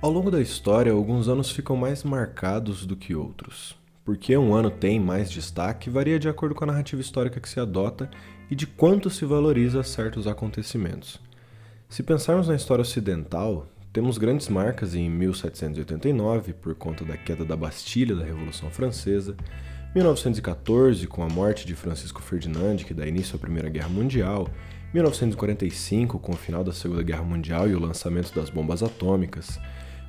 Ao longo da história, alguns anos ficam mais marcados do que outros. Porque um ano tem mais destaque varia de acordo com a narrativa histórica que se adota e de quanto se valoriza certos acontecimentos. Se pensarmos na história ocidental, temos grandes marcas em 1789, por conta da queda da Bastilha da Revolução Francesa, 1914, com a morte de Francisco Ferdinand, que dá início à Primeira Guerra Mundial, 1945, com o final da Segunda Guerra Mundial e o lançamento das bombas atômicas.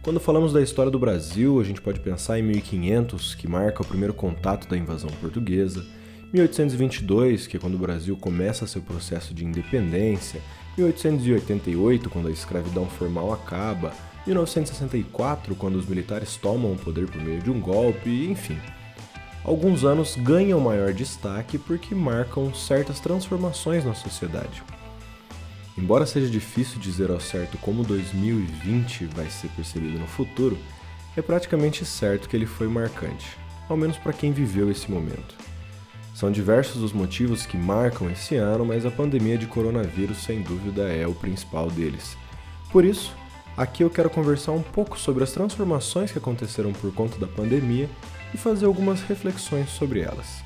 Quando falamos da história do Brasil, a gente pode pensar em 1500, que marca o primeiro contato da invasão portuguesa, 1822, que é quando o Brasil começa seu processo de independência, 1888, quando a escravidão formal acaba, 1964, quando os militares tomam o poder por meio de um golpe, enfim. Alguns anos ganham maior destaque porque marcam certas transformações na sociedade. Embora seja difícil dizer ao certo como 2020 vai ser percebido no futuro, é praticamente certo que ele foi marcante, ao menos para quem viveu esse momento. São diversos os motivos que marcam esse ano, mas a pandemia de coronavírus sem dúvida é o principal deles. Por isso, aqui eu quero conversar um pouco sobre as transformações que aconteceram por conta da pandemia e fazer algumas reflexões sobre elas.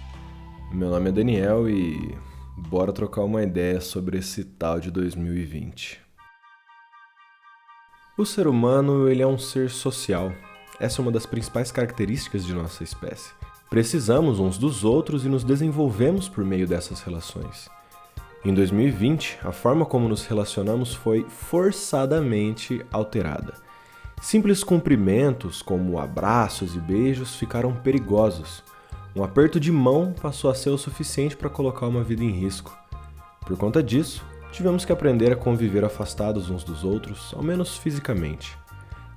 Meu nome é Daniel e bora trocar uma ideia sobre esse tal de 2020. O ser humano, ele é um ser social. Essa é uma das principais características de nossa espécie. Precisamos uns dos outros e nos desenvolvemos por meio dessas relações. Em 2020, a forma como nos relacionamos foi forçadamente alterada. Simples cumprimentos, como abraços e beijos, ficaram perigosos. Um aperto de mão passou a ser o suficiente para colocar uma vida em risco. Por conta disso, tivemos que aprender a conviver afastados uns dos outros, ao menos fisicamente.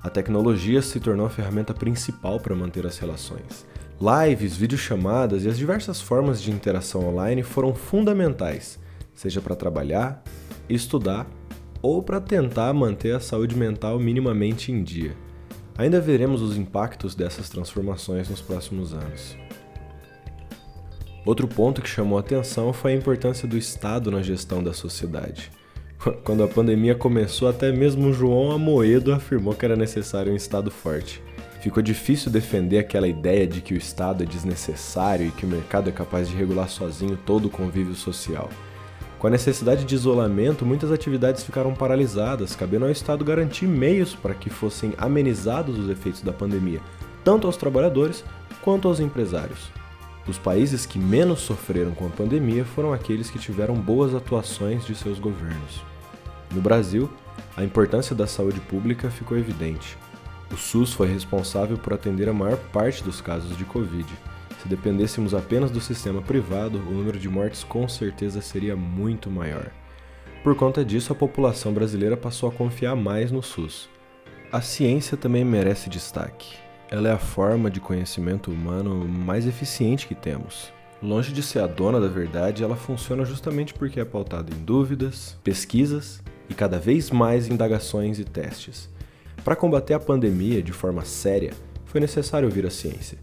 A tecnologia se tornou a ferramenta principal para manter as relações. Lives, videochamadas e as diversas formas de interação online foram fundamentais, seja para trabalhar, estudar ou para tentar manter a saúde mental minimamente em dia. Ainda veremos os impactos dessas transformações nos próximos anos. Outro ponto que chamou a atenção foi a importância do Estado na gestão da sociedade. Quando a pandemia começou, até mesmo João Amoedo afirmou que era necessário um Estado forte. Ficou difícil defender aquela ideia de que o Estado é desnecessário e que o mercado é capaz de regular sozinho todo o convívio social. Com a necessidade de isolamento, muitas atividades ficaram paralisadas, cabendo ao Estado garantir meios para que fossem amenizados os efeitos da pandemia, tanto aos trabalhadores quanto aos empresários. Os países que menos sofreram com a pandemia foram aqueles que tiveram boas atuações de seus governos. No Brasil, a importância da saúde pública ficou evidente. O SUS foi responsável por atender a maior parte dos casos de Covid. Se dependêssemos apenas do sistema privado, o número de mortes com certeza seria muito maior. Por conta disso, a população brasileira passou a confiar mais no SUS. A ciência também merece destaque. Ela é a forma de conhecimento humano mais eficiente que temos. Longe de ser a dona da verdade, ela funciona justamente porque é pautada em dúvidas, pesquisas e cada vez mais indagações e testes. Para combater a pandemia de forma séria, foi necessário ouvir a ciência.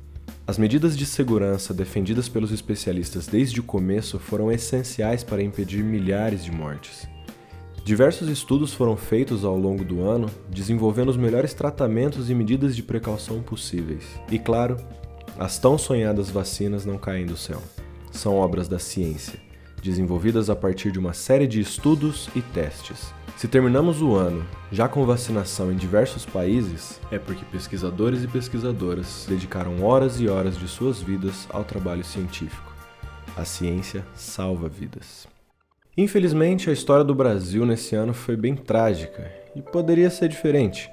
As medidas de segurança defendidas pelos especialistas desde o começo foram essenciais para impedir milhares de mortes. Diversos estudos foram feitos ao longo do ano, desenvolvendo os melhores tratamentos e medidas de precaução possíveis. E claro, as tão sonhadas vacinas não caem do céu. São obras da ciência, desenvolvidas a partir de uma série de estudos e testes. Se terminamos o ano já com vacinação em diversos países, é porque pesquisadores e pesquisadoras dedicaram horas e horas de suas vidas ao trabalho científico. A ciência salva vidas. Infelizmente, a história do Brasil nesse ano foi bem trágica e poderia ser diferente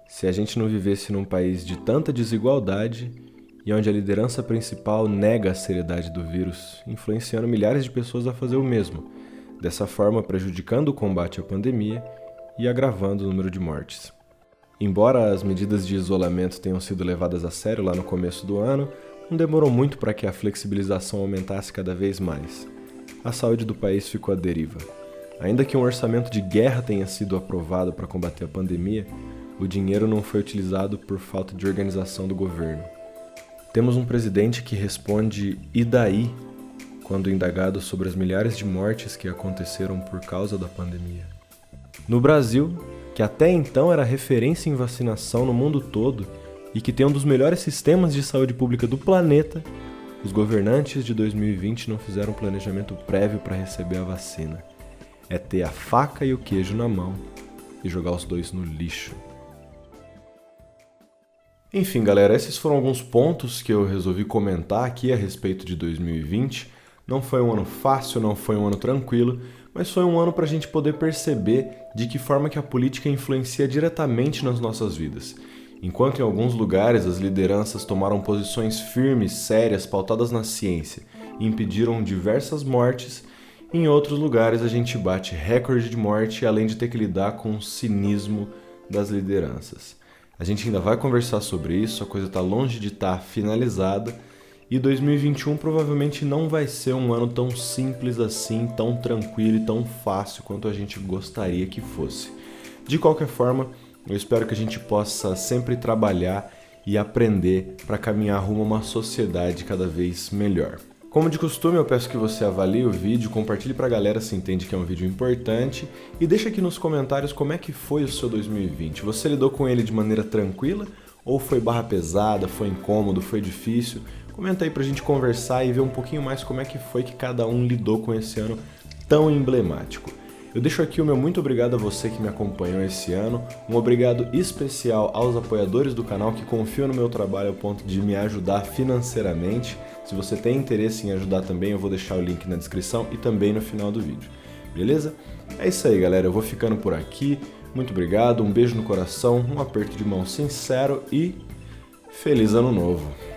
se a gente não vivesse num país de tanta desigualdade e onde a liderança principal nega a seriedade do vírus, influenciando milhares de pessoas a fazer o mesmo, dessa forma prejudicando o combate à pandemia e agravando o número de mortes. Embora as medidas de isolamento tenham sido levadas a sério lá no começo do ano, não demorou muito para que a flexibilização aumentasse cada vez mais. A saúde do país ficou à deriva. Ainda que um orçamento de guerra tenha sido aprovado para combater a pandemia, o dinheiro não foi utilizado por falta de organização do governo. Temos um presidente que responde "e daí?" quando indagado sobre as milhares de mortes que aconteceram por causa da pandemia. No Brasil, que até então era referência em vacinação no mundo todo e que tem um dos melhores sistemas de saúde pública do planeta, os governantes de 2020 não fizeram um planejamento prévio para receber a vacina. É ter a faca e o queijo na mão e jogar os dois no lixo. Enfim, galera, esses foram alguns pontos que eu resolvi comentar aqui a respeito de 2020. Não foi um ano fácil, não foi um ano tranquilo, mas foi um ano para a gente poder perceber de que forma que a política influencia diretamente nas nossas vidas. Enquanto em alguns lugares as lideranças tomaram posições firmes, sérias, pautadas na ciência e impediram diversas mortes, em outros lugares a gente bate recorde de morte além de ter que lidar com o cinismo das lideranças. A gente ainda vai conversar sobre isso, a coisa está longe de estar finalizada e 2021 provavelmente não vai ser um ano tão simples assim, tão tranquilo e tão fácil quanto a gente gostaria que fosse. De qualquer forma, eu espero que a gente possa sempre trabalhar e aprender para caminhar rumo a uma sociedade cada vez melhor. Como de costume, eu peço que você avalie o vídeo, compartilhe para a galera se entende que é um vídeo importante e deixa aqui nos comentários como é que foi o seu 2020. Você lidou com ele de maneira tranquila ou foi barra pesada, foi incômodo, foi difícil? Comenta aí pra gente conversar e ver um pouquinho mais como é que foi que cada um lidou com esse ano tão emblemático. Eu deixo aqui o meu muito obrigado a você que me acompanhou esse ano, um obrigado especial aos apoiadores do canal que confiam no meu trabalho ao ponto de me ajudar financeiramente. Se você tem interesse em ajudar também, eu vou deixar o link na descrição e também no final do vídeo, beleza? É isso aí, galera, eu vou ficando por aqui, muito obrigado, um beijo no coração, um aperto de mão sincero e feliz ano novo!